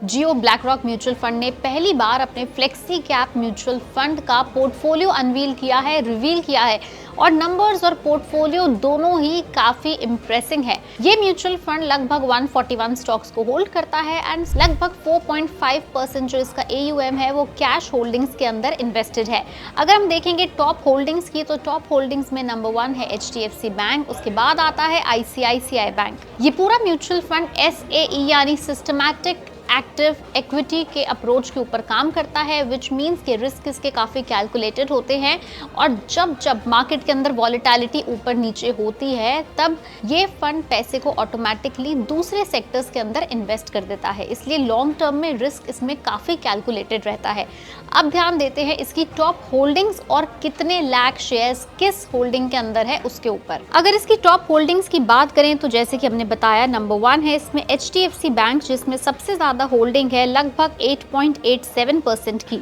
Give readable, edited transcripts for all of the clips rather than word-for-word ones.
जियो black rock mutual fund ने पहली बार अपने फ्लेक्सी कैप म्यूचुअल फंड का पोर्टफोलियो अनवील किया है, रिवील किया है और नंबर्स और पोर्टफोलियो दोनों ही काफी इंप्रेसिंग है। ये म्यूचुअल फंड लगभग 141 स्टॉक्स को होल्ड करता है एंड लगभग 4.5% जो इसका AUM है वो कैश होल्डिंग्स के अंदर इन्वेस्टेड है। अगर हम देखेंगे टॉप होल्डिंग्स की, तो टॉप होल्डिंग्स में नंबर 1 है HDFC बैंक, उसके बाद आता है ICICI बैंक। ये पूरा म्यूचुअल फंड SAE यानी सिस्टमैटिक एक्टिव इक्विटी के अप्रोच के ऊपर काम करता है, विच मीन्स के रिस्क इसके काफ़ी कैलकुलेटेड होते हैं और जब जब मार्केट के अंदर वॉलेटिलिटी ऊपर नीचे होती है तब ये फंड पैसे को ऑटोमेटिकली दूसरे सेक्टर्स के अंदर इन्वेस्ट कर देता है, इसलिए लॉन्ग टर्म में रिस्क इसमें काफ़ी कैलकुलेटेड रहता है। अब ध्यान देते हैं इसकी टॉप होल्डिंग्स और कितने लाख शेयर्स किस होल्डिंग के अंदर है उसके ऊपर। अगर इसकी टॉप होल्डिंग्स की बात करें तो जैसे कि हमने बताया, नंबर 1 है इसमें HDFC बैंक जिसमें सबसे ज़्यादा होल्डिंग है लगभग 8.87% की।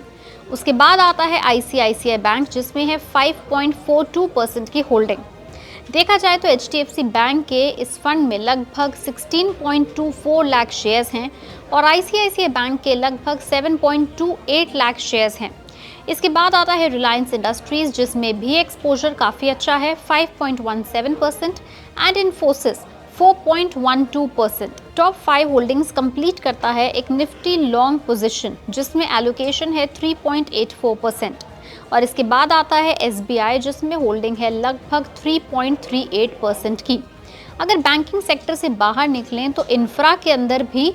उसके बाद आता है ICICI बैंक जिसमें है 5.42% की होल्डिंग। देखा जाए तो HDFC बैंक के इस फंड में लगभग 16.24 लाख शेयर्स हैं और ICICI बैंक के लगभग 7.28 लाख शेयर्स हैं। इसके बाद आता है रिलायंस इंडस्ट्रीज जिसमें भी एक्सपोजर काफ़ी अच्छा है 5.17% and Infosys 4.12%। Top 5 holdings complete करता है एक निफ्टी लॉन्ग पोजीशन जिसमें एलोकेशन है 3.84% और इसके बाद आता है SBI जिसमें होल्डिंग है लगभग 3.38% की। अगर बैंकिंग सेक्टर से बाहर निकलें तो इंफ्रा के अंदर भी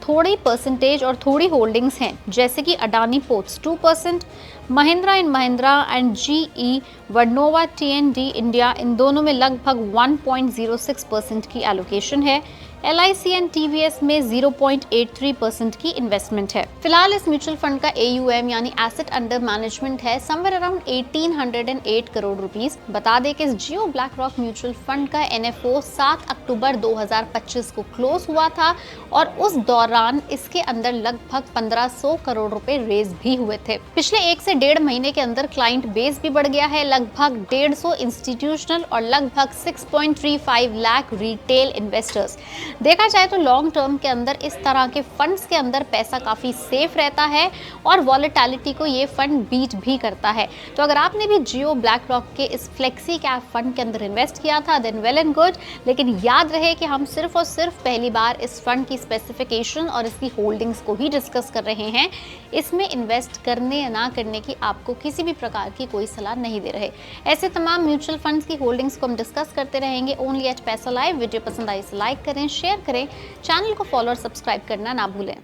थोड़ी परसेंटेज और थोड़ी होल्डिंग्स हैं, जैसे कि Adani ports 2%, Mahindra and Mahindra and GE Vernova TND India, इन दोनों में लगभग 1.06% की एलोकेशन है। LIC एंड TVS में 0.83% की इन्वेस्टमेंट है। फिलहाल इस म्यूचुअल फंड का AUM यानी एसेट अंडर मैनेजमेंट है समवेयर अराउंड 1808 करोड़ रुपीस। बता दें कि इस जियो ब्लैक रॉक म्यूचुअल फंड का NFO 7 अक्टूबर 2025 को क्लोज हुआ था और उस दौरान इसके अंदर लगभग 1500 करोड़ रुपए रेज भी हुए थे। पिछले 1 से 1.5 महीने के अंदर क्लाइंट बेस भी बढ़ गया है, लगभग 150 इंस्टीट्यूशनल और लगभग 6.35 लाख रिटेल इन्वेस्टर्स। देखा जाए तो लॉन्ग टर्म के अंदर इस तरह के फंड्स के अंदर पैसा काफ़ी सेफ रहता है और वॉलेटिलिटी को ये फंड बीट भी करता है। तो अगर आपने भी जियो ब्लैक रॉक के इस फ्लेक्सी कैप फंड के अंदर इन्वेस्ट किया था देन वेल एंड गुड, लेकिन याद रहे कि हम सिर्फ और सिर्फ पहली बार इस फंड की स्पेसिफिकेशन और इसकी होल्डिंग्स को ही डिस्कस कर रहे हैं। इसमें इन्वेस्ट करने या ना करने की आपको किसी भी प्रकार की कोई सलाह नहीं दे रहे। ऐसे तमाम म्यूचुअल फंड्स की होल्डिंग्स को हम डिस्कस करते रहेंगे ओनली एट पैसा लाइव। वीडियो पसंद आई तो लाइक करें, शेयर करें, चैनल को फॉलो और सब्सक्राइब करना ना भूलें।